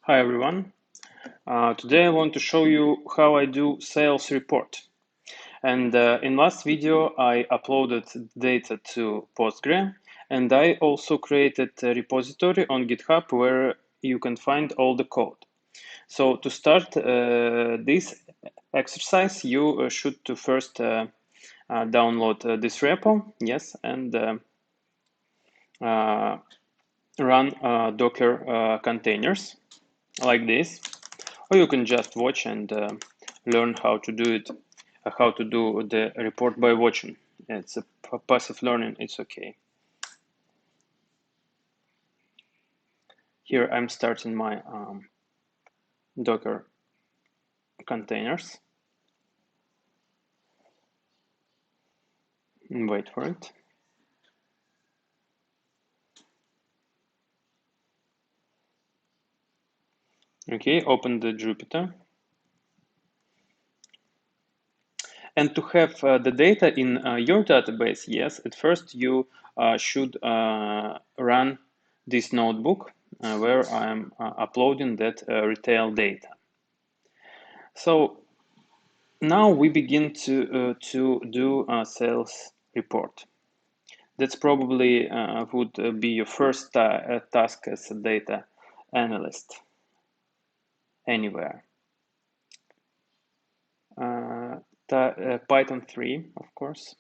Hi everyone. Today I want to show you how I do sales report. And in last video I uploaded data to Postgre, and I also created a repository on GitHub where you can find all the code. So to start this exercise, you should to first download this repo, yes, and run Docker containers like this. Or you can just watch and learn how to do it, how to do the report by watching. It's a passive learning, it's okay. Here I'm starting my Docker containers. Wait for it. Okay, open the Jupyter. And to have the data in your database, yes, at first you should run this notebook where I'm uploading that retail data. So now we begin to do a sales report. That's probably would be your first task as a data analyst anywhere. Python 3, of course.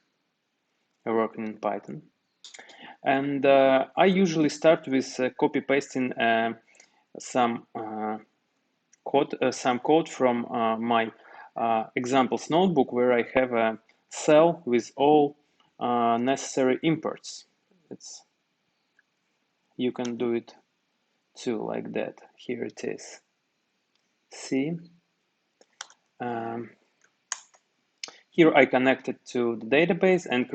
We're working in Python. And I usually start with copy pasting some code from my examples notebook where I have a cell with all necessary imports. You can do it too like that. Here it is. See? Here I connected to the database and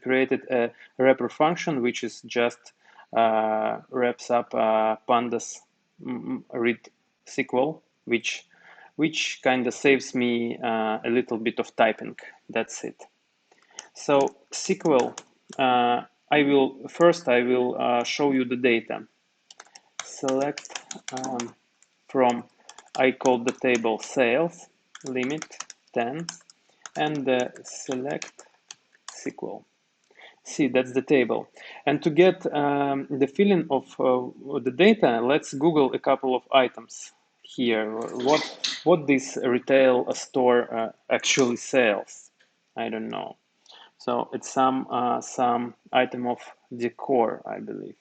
created a wrapper function, which is just wraps up pandas read SQL, which kind of saves me a little bit of typing. That's it. So SQL, I will show you the data. Select from, I call the table sales, limit 10, and select SQL. See, that's the table. And to get the feeling of the data, let's Google a couple of items here. What this retail store actually sells? I don't know. So it's some item of decor, I believe.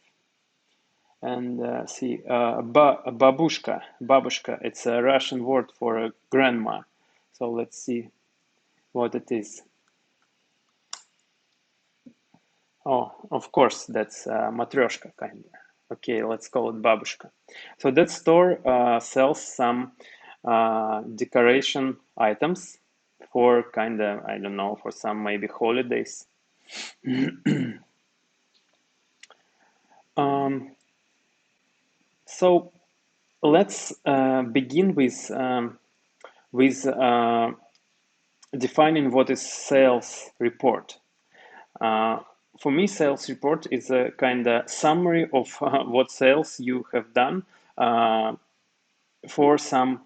And see, babushka, it's a Russian word for a grandma. So let's see what it is. Oh, of course, that's matryoshka kind of. Okay, let's call it babushka. So that store sells some decoration items for kind of, I don't know, for some maybe holidays. So let's begin with defining what is sales report. For me, sales report is a kind of summary of what sales you have done for some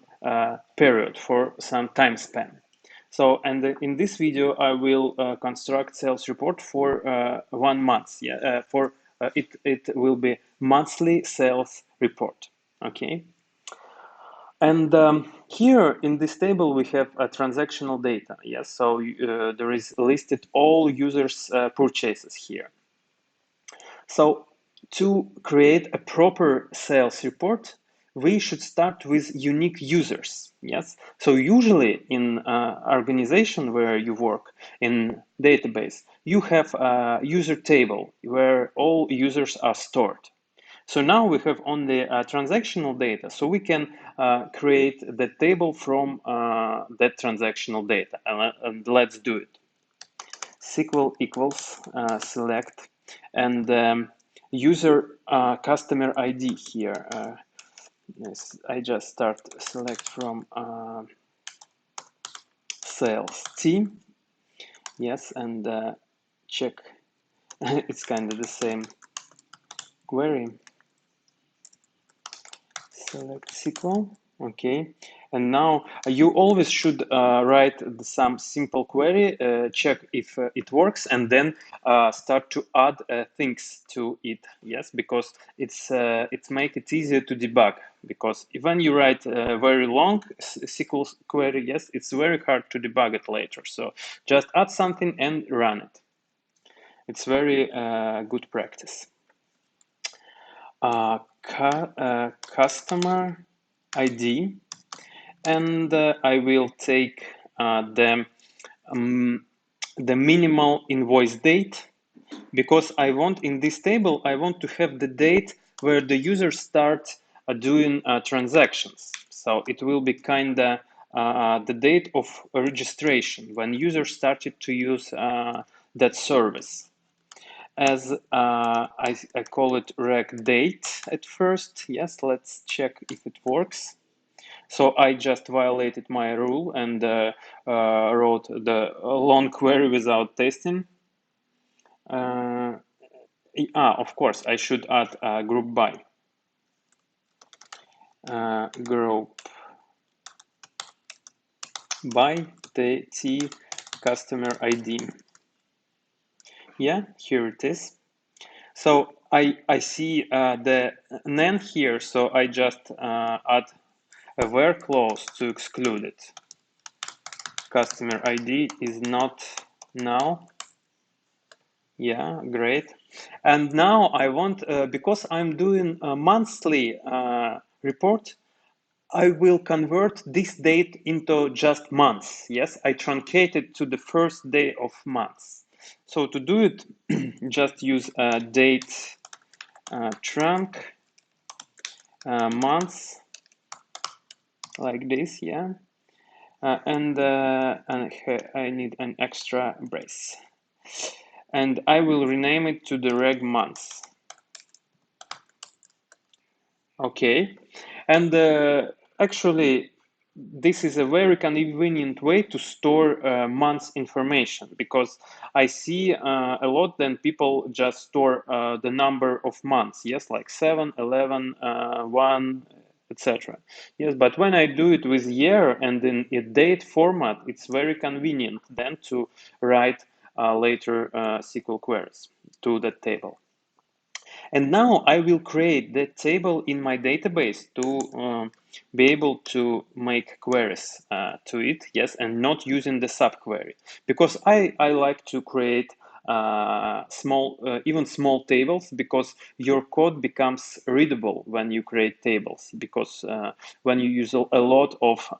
period, for some time span. So, and in this video, I will construct sales report for 1 month. Yeah, it will be monthly sales report. Okay. And here in this table, we have transactional data. Yes, so there is listed all users' purchases here. So to create a proper sales report, we should start with unique users. Yes, so usually in organization where you work in database, you have a user table where all users are stored. So now we have only transactional data, so we can create the table from that transactional data. And let's do it. SQL equals select and user customer ID here. Yes, I just start select from sales team. Yes, and check. It's kind of the same query. select SQL. Okay, and now you always should write some simple query, check if it works, and then start to add things to it. Yes, because it's make it easier to debug. Because when you write a very long SQL query, yes, it's very hard to debug it later. So just add something and run it. It's very good practice. Customer ID, and I will take the minimal invoice date, because I want in this table, I want to have the date where the user starts doing transactions. So it will be kind of the date of registration when user started to use that service. As I call it reg date at first. Yes, let's check if it works. So I just violated my rule and wrote the long query without testing. Of course, I should add group by. Group by the T customer ID. Yeah, here it is. So I see the nan here, so I just add a where clause to exclude it. Customer ID is not null. Yeah, great. And now I want, because I'm doing a monthly report, I will convert this date into just months. Yes, I truncate it to the first day of months. So to do it, just use date trunc months like this. Yeah, and I need an extra brace, and I will rename it to the reg months. Okay, and actually, this is a very convenient way to store months information, because I see a lot then people just store the number of months, yes, like 7, 11, 1, etc. Yes, but when I do it with year and in a date format, it's very convenient then to write later SQL queries to that table. And now I will create that table in my database to be able to make queries to it, yes, and not using the subquery. Because I like to create even small tables, because your code becomes readable when you create tables. Because when you use a lot of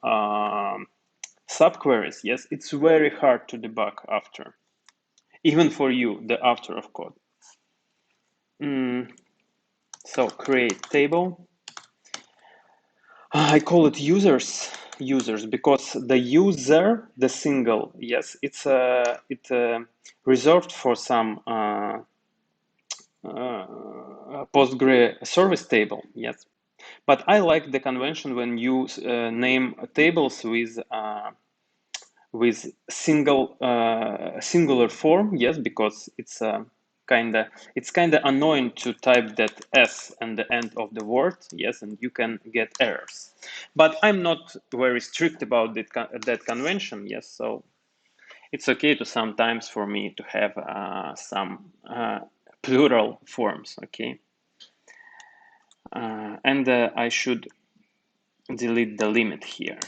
subqueries, yes, it's very hard to debug after, even for you, the author of code. So create table. I call it users because the user, the single, yes, it's reserved for some Postgre service table, yes. But I like the convention when you name tables with singular form, yes, because it's kind of annoying to type that s at the end of the word, yes, and you can get errors. But I'm not very strict about that convention, yes, so it's okay to sometimes for me to have some plural forms, okay. And I should delete the limit here.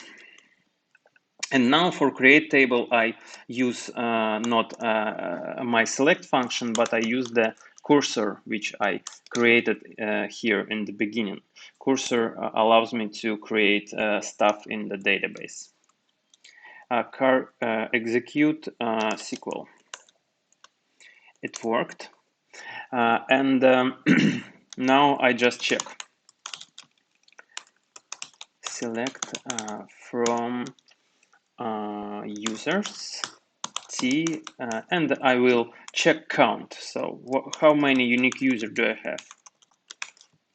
And now for create table, I use not my select function, but I use the cursor, which I created here in the beginning. Cursor allows me to create stuff in the database. Execute SQL. It worked. And now I just check. Select from users T, and I will check count. So how many unique users do I have?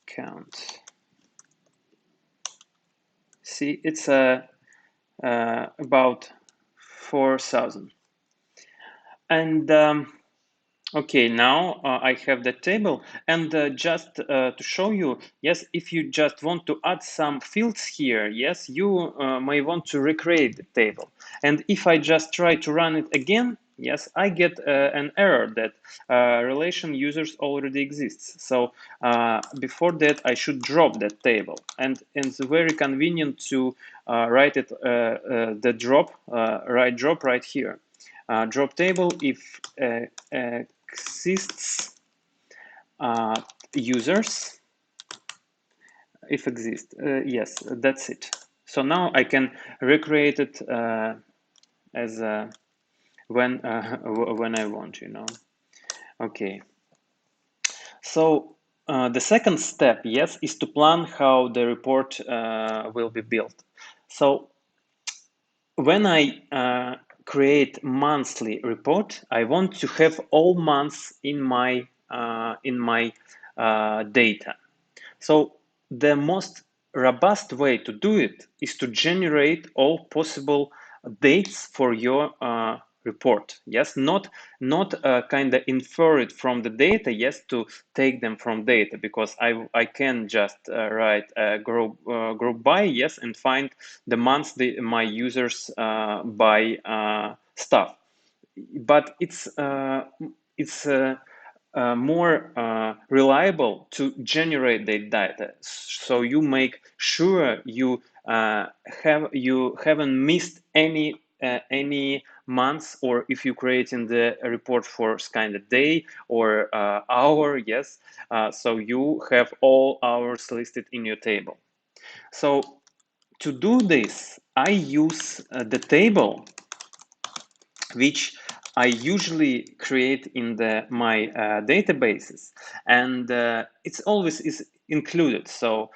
Count. See, it's about 4,000. And Okay, now I have the table, and just to show you, yes, if you just want to add some fields here, yes, you may want to recreate the table. And if I just try to run it again, yes, I get an error that relation users already exists. So before that, I should drop that table, and it's very convenient to write it the drop, right drop right here. Drop table if exists users, if exist, yes, that's it. So now I can recreate it as when I want, you know. Okay, so the second step, yes, is to plan how the report will be built. So when I create monthly report, I want to have all months in my data. So the most robust way to do it is to generate all possible dates for your report. Yes, not kind of infer it from the data. Yes, to take them from data, because I can just write group by, yes, and find the months my users buy stuff. But it's more reliable to generate the data, so you make sure you haven't missed any months, or if you're creating the report for kind of day or hour, yes, so you have all hours listed in your table. So to do this, I use the table which I usually create in my databases, and it's always is included. So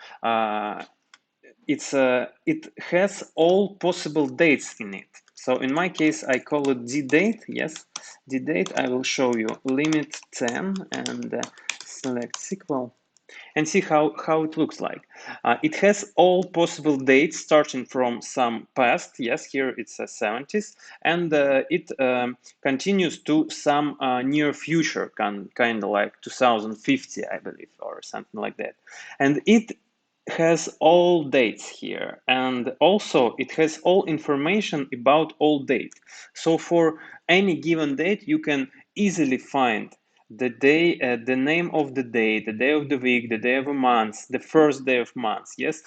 it has all possible dates in it. So in my case, I call it date. Yes, date. I will show you limit 10 and select SQL and see how it looks like. It has all possible dates starting from some past. Yes, here it's 70s, and it continues to some near future, kind of like 2050, I believe, or something like that. And it has all dates here, and also it has all information about all date. So for any given date, you can easily find the day, the name of the day, the day of the week, the day of a month, the first day of month. Yes,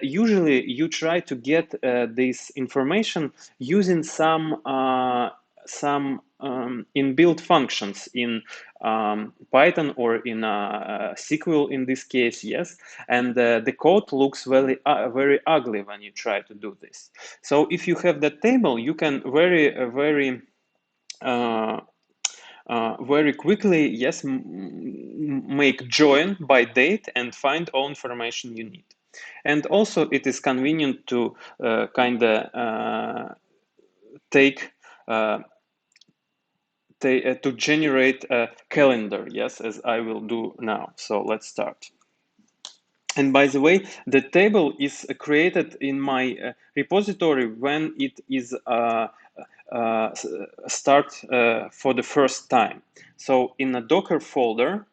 usually you try to get this information using some inbuilt functions in Python or in SQL in this case, yes, and the code looks very ugly when you try to do this. So if you have that table, you can uh, very quickly, yes, make join by date and find all information you need. And also it is convenient to kind of take to generate a calendar, yes, as I will do now. So let's start. And by the way, the table is created in my repository when it is uh, start for the first time. So in a Docker folder,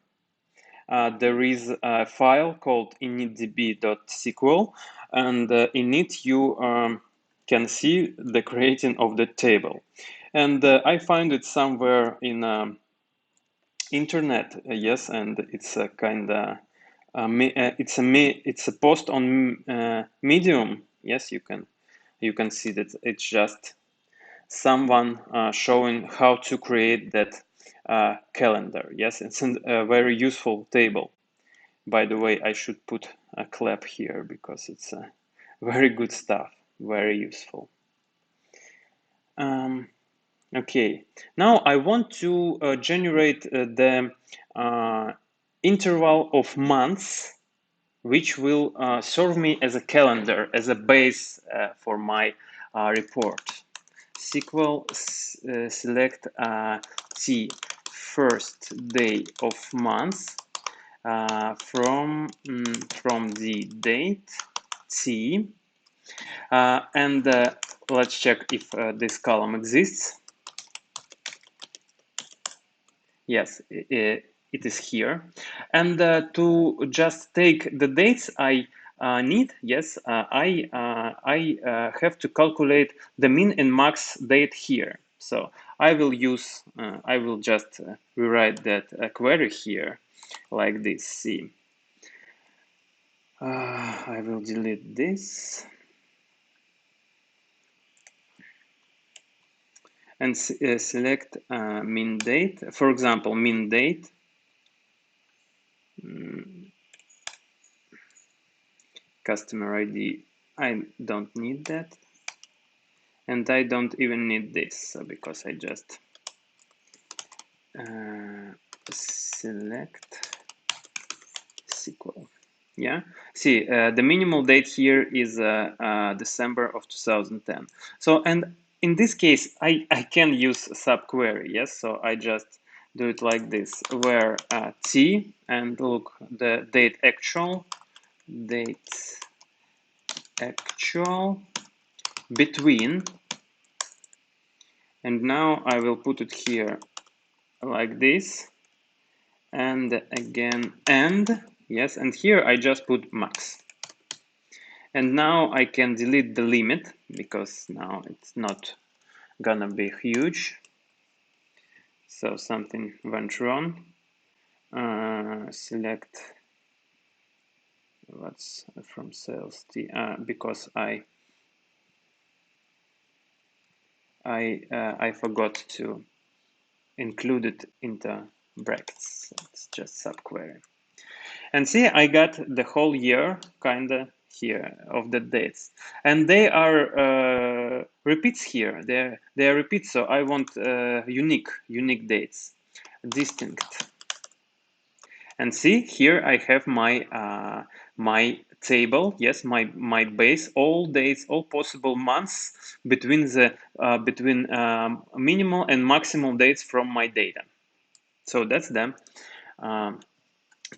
there is a file called initdb.sql, and in it you can see the creating of the table. And I find it somewhere in internet, yes, and it's a kind of it's a post on Medium. Yes, you can see that it's just someone showing how to create that calendar. Yes, it's a very useful table. By the way, I should put a clap here because it's very good stuff, very useful. Um, okay, now I want to generate the interval of months which will serve me as a calendar, as a base for my report. SQL select T first day of month from the date T, and let's check if this column exists. Yes, it is here. And to just take the dates I need, yes, I have to calculate the min and max date here. So I will just rewrite that query here like this. See, I will delete this and select min date. For example, min date. Customer ID, I don't need that. And I don't even need this because I just select SQL. Yeah, see, the minimal date here is December of 2010. So, and in this case, I can use subquery, yes? So I just do it like this, where T, and look, the date actual between, and now I will put it here like this, and again, and yes, and here I just put max. And now I can delete the limit because now it's not gonna be huge. So something went wrong. Select what's from sales T because I forgot to include it into brackets. So it's just subquery. And see, I got the whole year kinda here of the dates, and they are repeats here. They are repeats. So I want unique dates, distinct. And see, here I have my table. Yes, my base, all dates, all possible months between the minimal and maximal dates from my data. So that's the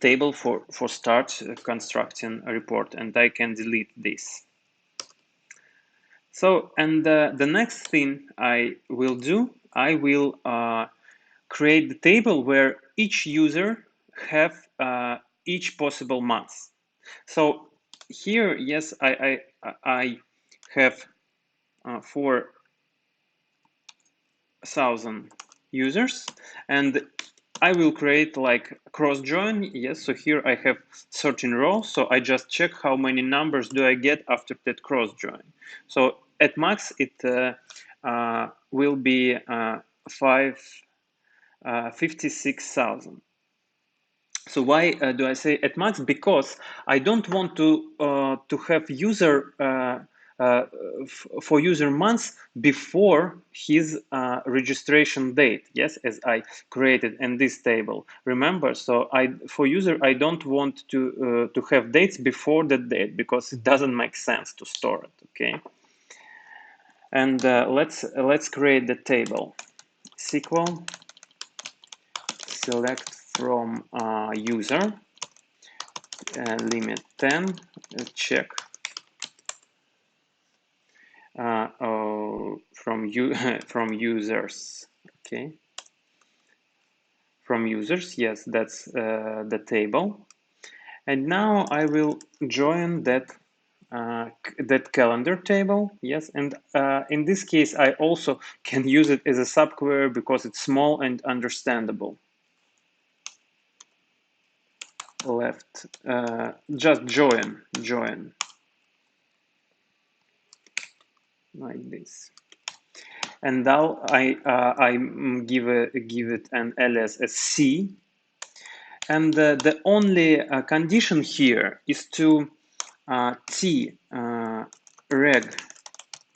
table for start constructing a report, and I can delete this. So, and the next thing I will do, I will create the table where each user have each possible month. So here, yes, I have 4,000 users, and I will create like cross join. Yes, so here I have 13 rows. So I just check how many numbers do I get after that cross join. So at max, it will be 56,000. So why do I say at max? Because I don't want to have user for user months before his registration date. Yes, as I created in this table. Remember, so for user I don't want to have dates before that date because it doesn't make sense to store it. Okay, and let's create the table. SQL select from user. Limit 10, check from you from users. Okay, from users, yes, that's the table. And now I will join that that calendar table. Yes, and in this case I also can use it as a subquery because it's small and understandable. Left, just join like this. And now I give it an ls as C, and the only condition here is to t reg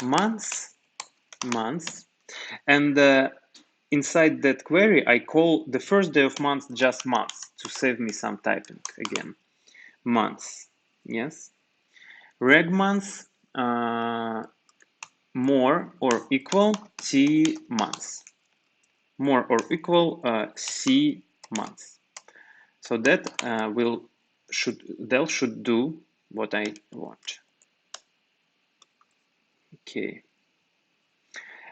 months, and inside that query I call the first day of month just months to save me some typing again. Months, yes, reg months more or equal t months, more or equal C months. So that should do what I want. Okay.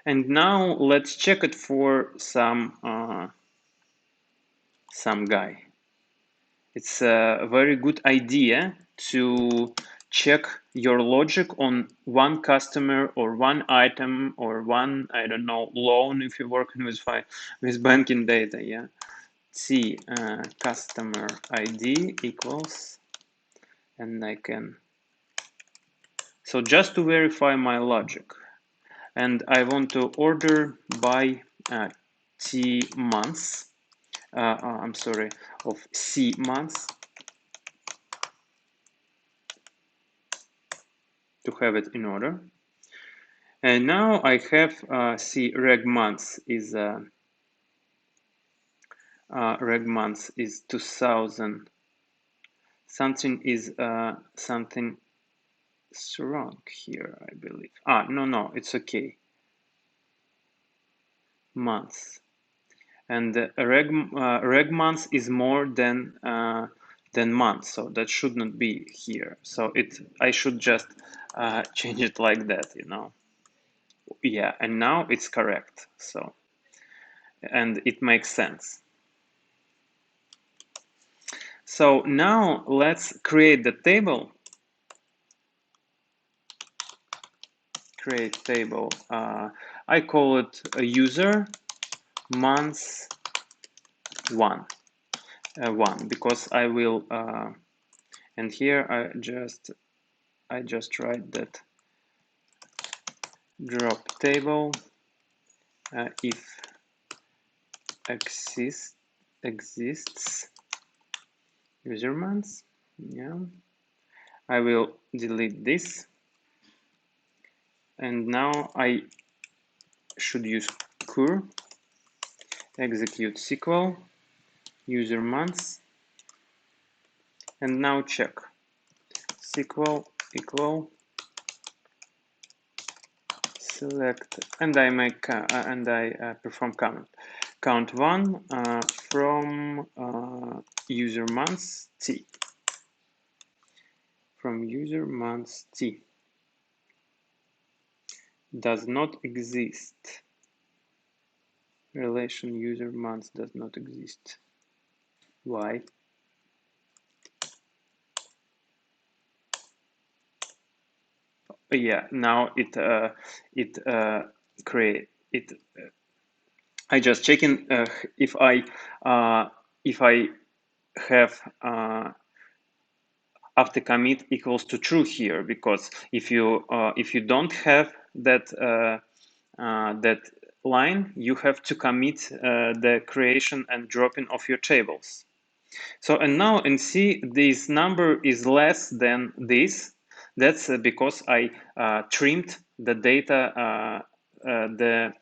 And now let's check it for some some guy. It's a very good idea to check your logic on one customer or one item or one, I don't know, loan if you're working with banking data. Yeah. T customer ID equals, and I can, so just to verify my logic, and I want to order by T months, I'm sorry, of C months, to have it in order. And now I have C reg months is reg months is 2000. Something is something wrong here, I believe. No, it's okay. Months, and reg months is more than months, so that should not be here. So I should just change it like that, you know. Yeah, and now it's correct. So, and it makes sense. So now let's create the table. Create table. I call it a user months one because I will. And here I just write that drop table if exists user months. Yeah, I will delete this, and now I should use cur execute SQL user months, and now check SQL equal select, and I make perform count one from user months T, from user months T does not exist. Relation user months does not exist. Why? Yeah, now it create it. I just checking if I have after commit equals to true here, because if you don't have that that line, you have to commit the creation and dropping of your tables. So, and now and see this number is less than this. That's because I trimmed the data, the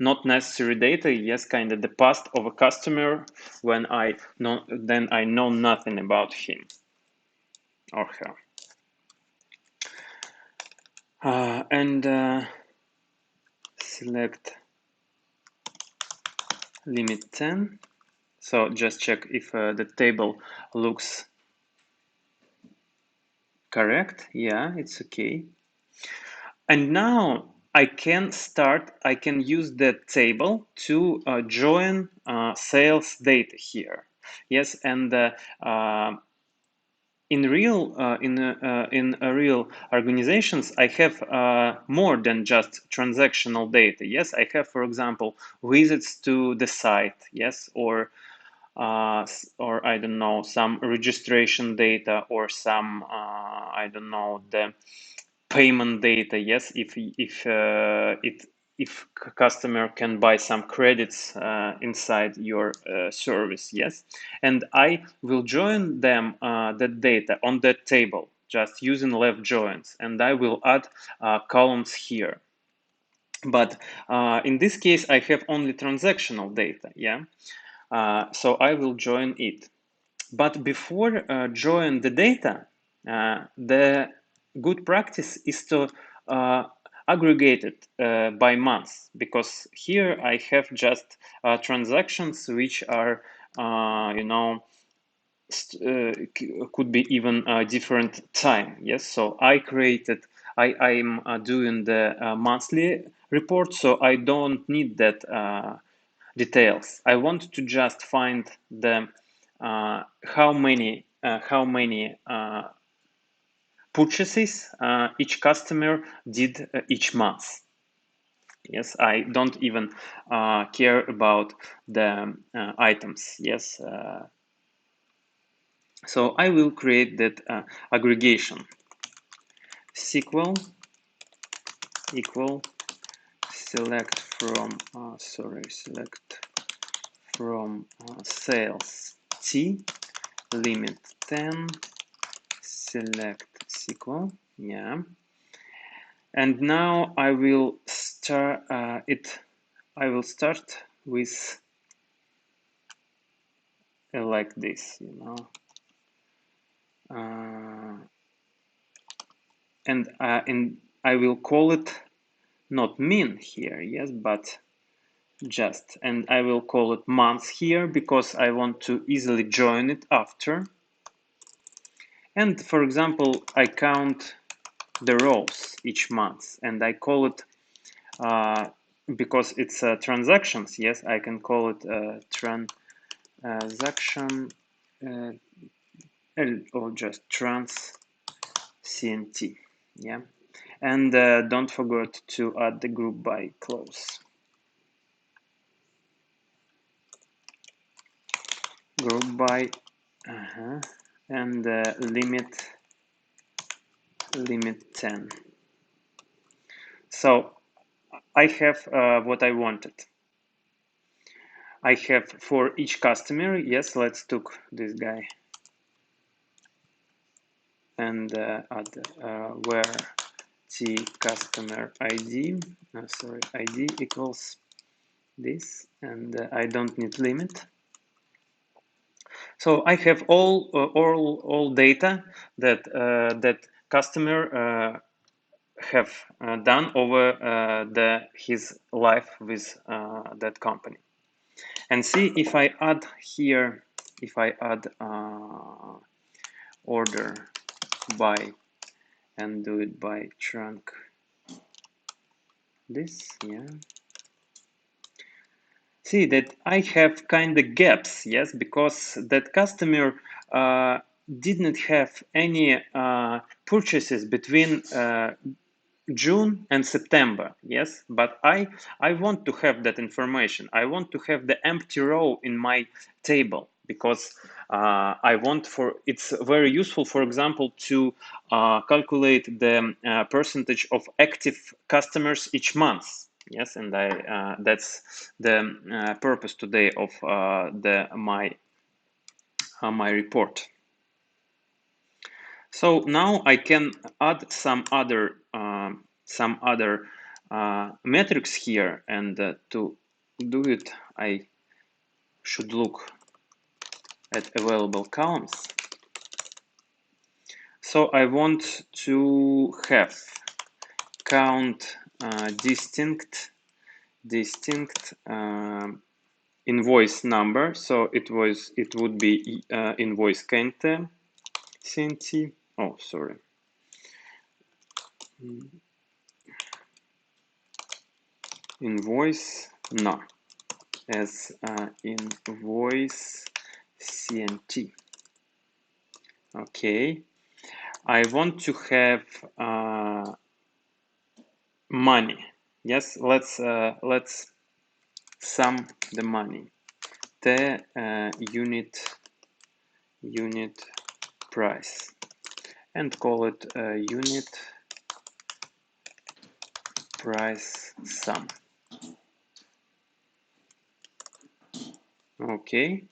not necessary data, yes, kind of the past of a customer when then I know nothing about him or her. And select limit 10. So just check if the table looks correct. Yeah, it's okay. And now I can use that table to join sales data here. Yes, and in real real organizations, I have more than just transactional data. Yes, I have, for example, visits to the site. Yes, or I don't know, some registration data, or some I don't know, the payment data. Yes, if customer can buy some credits inside your service. Yes, and I will join them that data on that table just using left joins, and I will add columns here. But in this case I have only transactional data. Yeah, so I will join it. But before join the data, the good practice is to aggregate it by month, because here I have just transactions which are, could be even a different time. Yes, so I'm doing the monthly report, so I don't need that details. I want to just find the how many purchases each customer did each month. Yes, I don't even care about the items. Yes, so I will create that aggregation. SQL equal select from select from sales T limit 10 select SQL. Yeah, and now I will start it. I will start with like this, and I will call it not min here, yes, but just, and I will call it month here because I want to easily join it after. And for example, I count the rows each month, and I call it because it's transactions. Yes, I can call it transaction or just trans CNT. Yeah, and don't forget to add the group by clause. Group by and limit 10. So I have what I wanted. I have for each customer. Yes, let's took this guy and add where t customer ID. Sorry, ID equals this, and I don't need limit. So I have all data that that customer have done over his life with that company. And see if I add here, if I add order by and do it by trunk this, yeah. See that I have kind of gaps, yes, because that customer didn't have any purchases between June and September, yes, but I want to have that information. I want to have the empty row in my table because I want for it's very useful, for example, to calculate the percentage of active customers each month. Yes, and I that's the purpose today of the my report. So now I can add some other metrics here, and to do it, I should look at available columns. So I want to have count distinct invoice number. So it would be invoice count CNT. Oh, sorry. Invoice no as invoice CNT. Okay, I want to have money. Yes, let's sum the money. The unit price and call it unit price sum. Okay,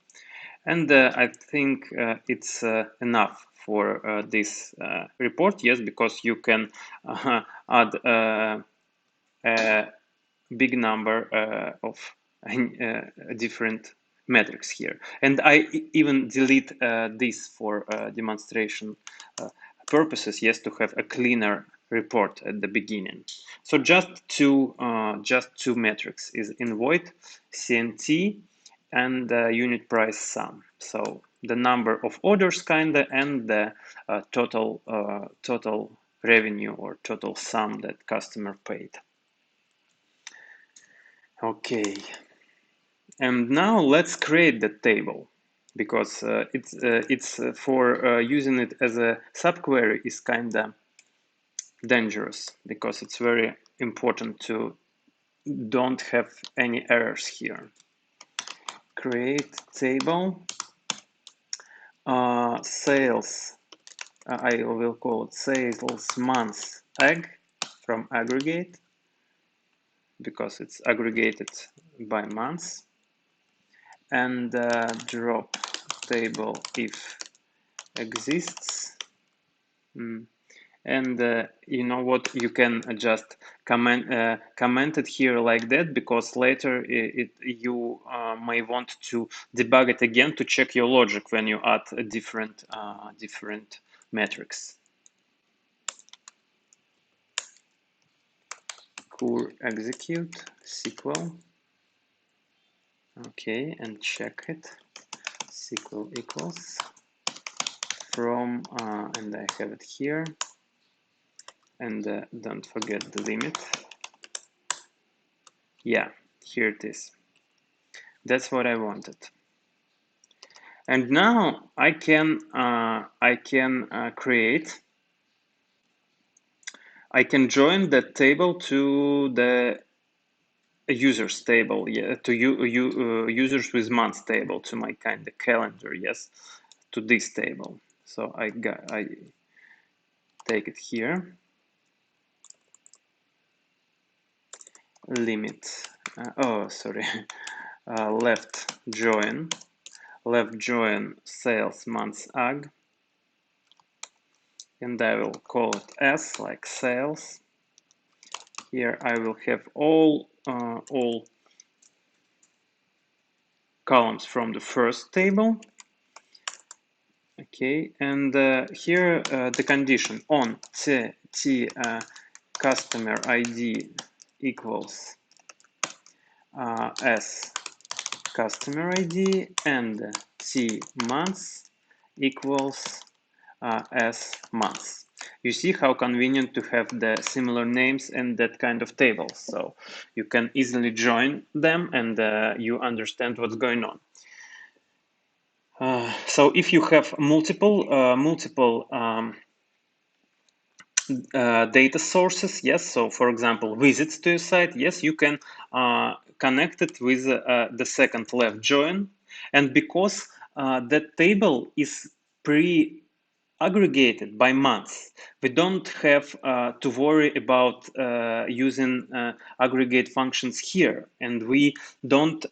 and I think it's enough for this report. Yes, because you can add a big number of different metrics here. And I even delete this for demonstration purposes, yes, to have a cleaner report at the beginning. So just two metrics is invoice CNT and unit price sum. So the number of orders kinda and the total revenue or total sum that customer paid. Okay, And now let's create the table, because it's for using it as a subquery is kind of dangerous, because it's very important to don't have any errors here. Create table, sales, I will call it sales months ag from aggregate, because it's aggregated by months, and drop table if exists. And you know what, you can just comment it here like that, because later you may want to debug it again to check your logic when you add a different metrics. Cur execute SQL. Okay, and check it. SQL equals from, and I have it here. And don't forget the limit. Yeah, here it is. That's what I wanted. And now I can create. I can join that table to the users table, yeah, to users with months table, to my kind of calendar, yes, to this table. So I take it here. Limit. Oh, sorry. Left join sales months ag, and I will call it s like sales. Here I will have all columns from the first table. Okay, and here the condition on t customer ID equals s customer ID, and t months equals as months. You see how convenient to have the similar names and that kind of tables. So you can easily join them, and you understand what's going on. So if you have multiple data sources, yes. So for example, visits to your site, yes, you can connect it with the second left join, and because that table is aggregated by months, we don't have to worry about using aggregate functions here, and we don't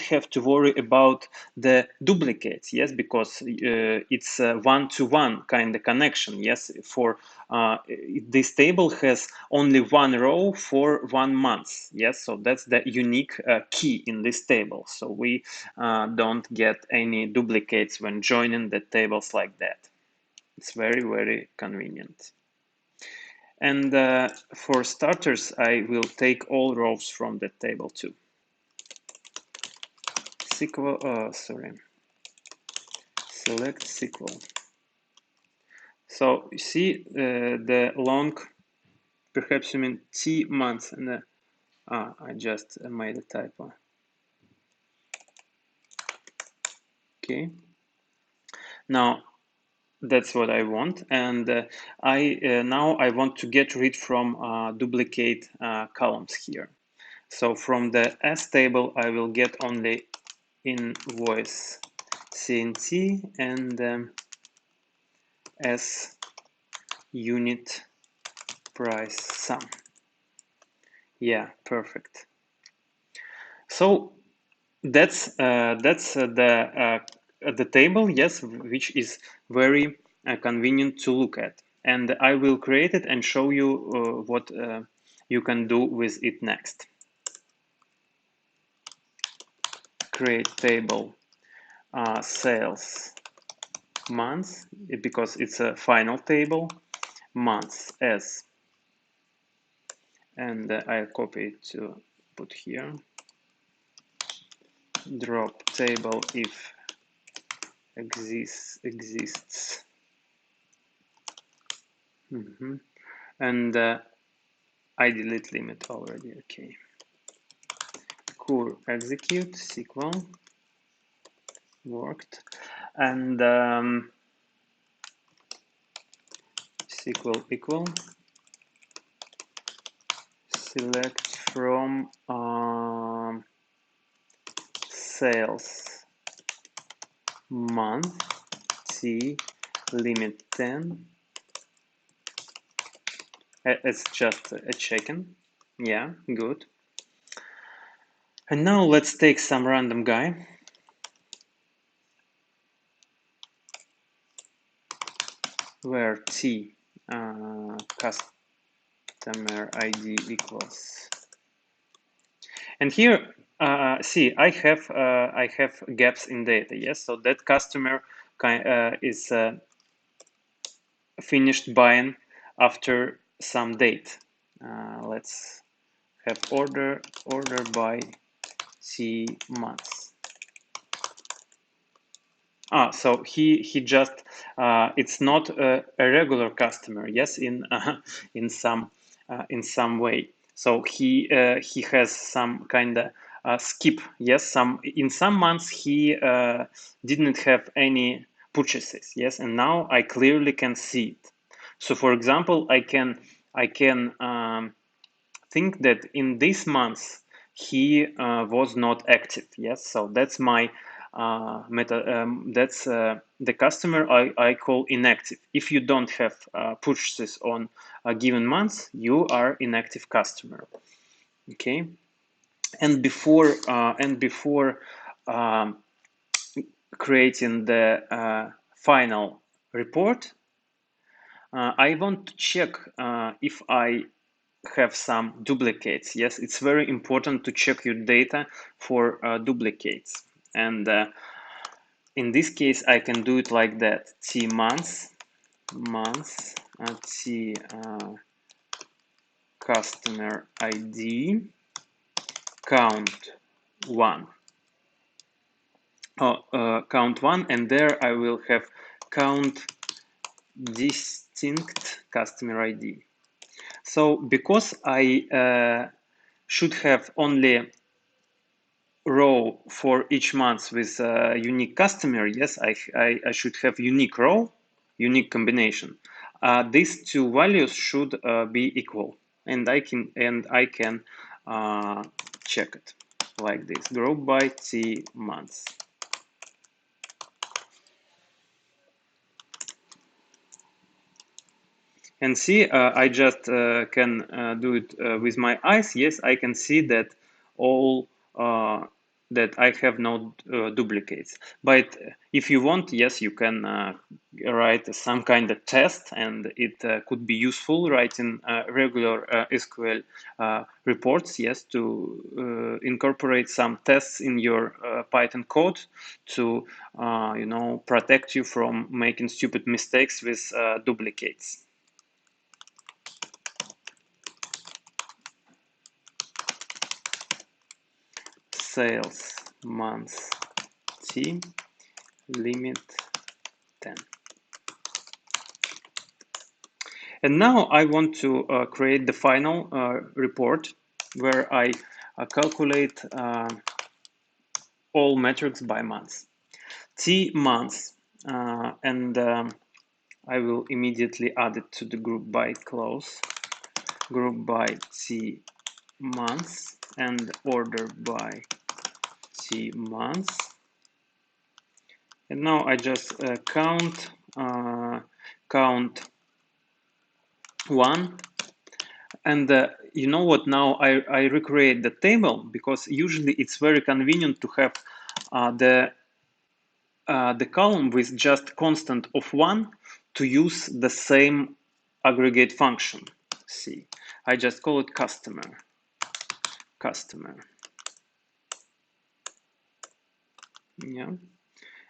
have to worry about the duplicates, yes, because it's a one-to-one kind of connection, yes. For this table has only one row for 1 month, yes, so that's the unique key in this table, so we don't get any duplicates when joining the tables like that. It's very, very convenient. And for starters, I will take all rows from that table too. SQL, select SQL. So you see the long, perhaps you mean T months, and I just made a typo. Okay. Now that's what I want, and now I want to get rid from duplicate columns here. So from the S table, I will get only invoice CNT and S unit price sum. Yeah, perfect. So that's the table, yes, which is very convenient to look at, and I will create it and show you what you can do with it next. Create table sales months, because it's a final table, months as, and I copy it to put here. Drop table if exists. And I delete limit already. Okay. cur execute SQL worked, and SQL equal select from sales month T limit 10. It's just a check-in. Yeah, good. And now let's take some random guy. Where T customer ID equals. And here, see, I have gaps in data. Yes, so that customer is finished buying after some date. Let's have order by T months. So he just it's not a regular customer. Yes, in some way. So he has some kind of skip. Yes, in some months he didn't have any purchases. Yes, and now I clearly can see it. So for example, I can think that in this month he was not active. Yes, so that's my that's the customer I call inactive. If you don't have purchases on a given month, you are inactive customer. Okay, and before um, creating the final report, I want to check if I have some duplicates. Yes, it's very important to check your data for duplicates. And in this case, I can do it like that: T months, T customer ID, count one. Count one, and there I will have count distinct customer ID. So because I should have only row for each month with a unique customer, yes, I should have unique row, unique combination. These two values should be equal, and I can check it like this: group by T months. And see, I just can do it with my eyes. Yes, I can see that all that I have no duplicates. But if you want, yes, you can write some kind of test, and it could be useful writing regular SQL reports. Yes, to incorporate some tests in your Python code to protect you from making stupid mistakes with duplicates. Sales months T limit 10. And now I want to create the final report where I calculate all metrics by months. T months, and I will immediately add it to the group by clause. Group by T months and order by T months. And now I just count one, and you know what, now I recreate the table, because usually it's very convenient to have the column with just constant of 1 to use the same aggregate function. See, I just call it customer. Yeah,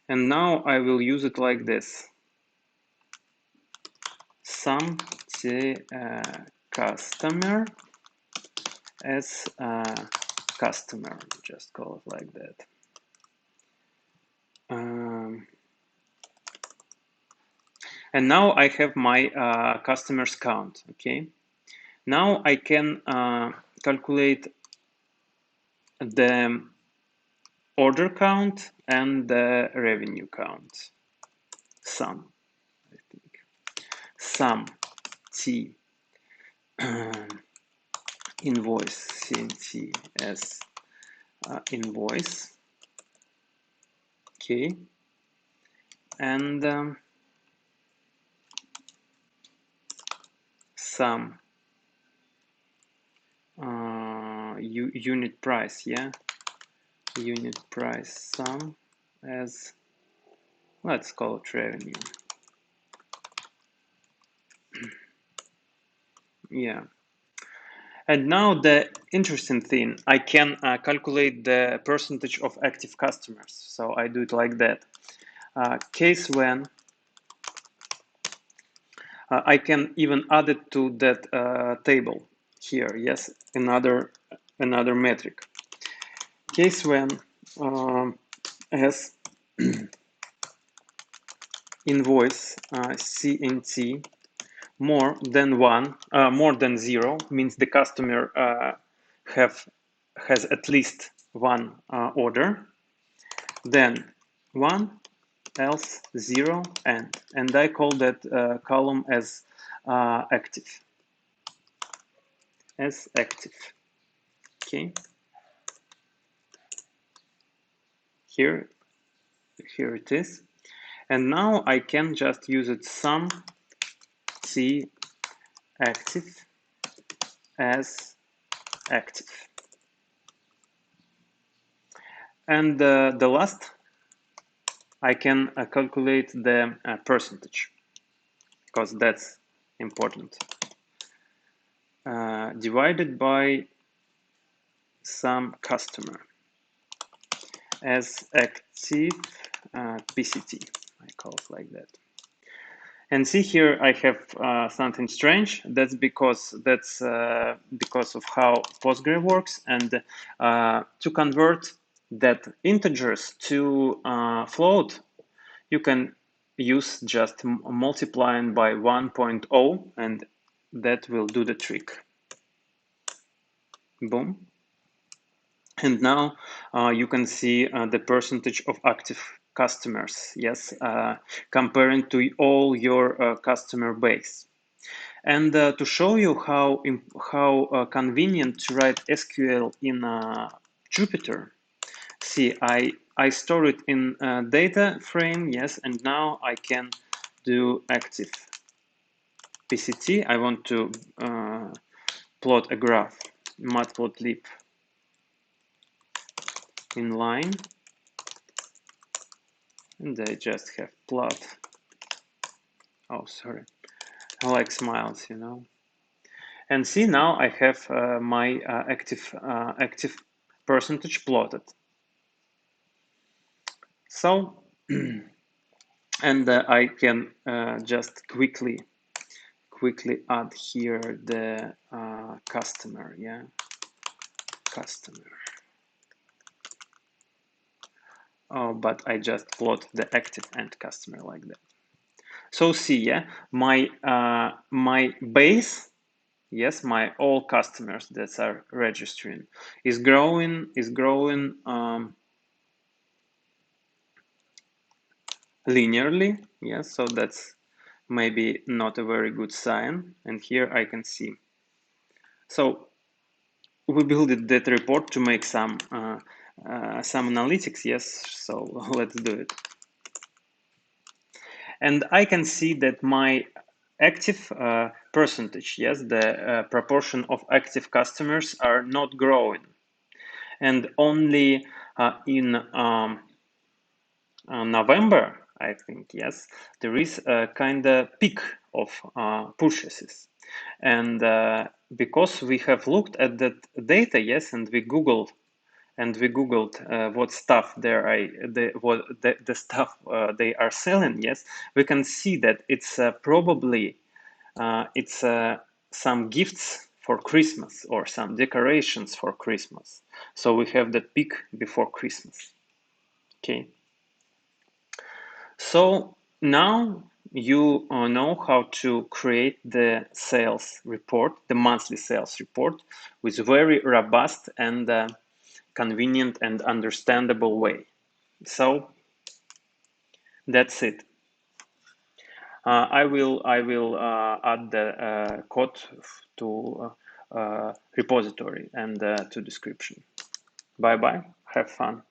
and now I will use it like this: sum the customer as customer. Just call it like that. And now I have my customers count. Okay, now I can calculate the order count and the revenue count. Sum, I think. Sum T invoice CNT as invoice. Okay. And sum unit price, yeah, unit price sum as, let's call it revenue. Yeah. And now the interesting thing, I can calculate the percentage of active customers. So I do it like that. Case when I can even add it to that table here. Yes, another metric. Case when as invoice CNT more than one, more than 0 means the customer has at least one order. Then 1, else 0, and I call that column as active. As active. Okay. Here it is. And now I can just use it sum C active as active. And the last, I can calculate the percentage, because that's important. Divided by some customer as active PCT, I call it like that. And see here, I have something strange. That's because of how Postgre works, and to convert that integers to float, you can use just multiplying by 1.0, and that will do the trick. Boom. And now you can see the percentage of active customers, yes, comparing to all your customer base. And to show you how convenient to write SQL in Jupyter, see, I store it in data frame, yes, and now I can do active PCT. I want to plot a graph, matplotlib inline, and I just have plot. Oh, sorry, I like smiles, you know. And see, now I have my active percentage plotted. So, and I can just quickly add here the customer, yeah, customer. Oh, but I just plot the active and customer like that. So see, yeah, my base, yes, my all customers that are registering is growing linearly, yes. So that's maybe not a very good sign. And here I can see. So we built that report to make some analytics, yes. So let's do it. And I can see that my active percentage, yes, the proportion of active customers are not growing. And only in November, I think, yes, there is a kind of peak of purchases. And because we have looked at that data, yes, and we Googled what stuff the stuff they are selling, yes, we can see that it's probably some gifts for Christmas or some decorations for Christmas. So we have the peak before Christmas. Okay. So now you know how to create the sales report, the monthly sales report, with very robust and convenient and understandable way. So that's it. I will add the code to repository and to description. Bye bye. Have fun.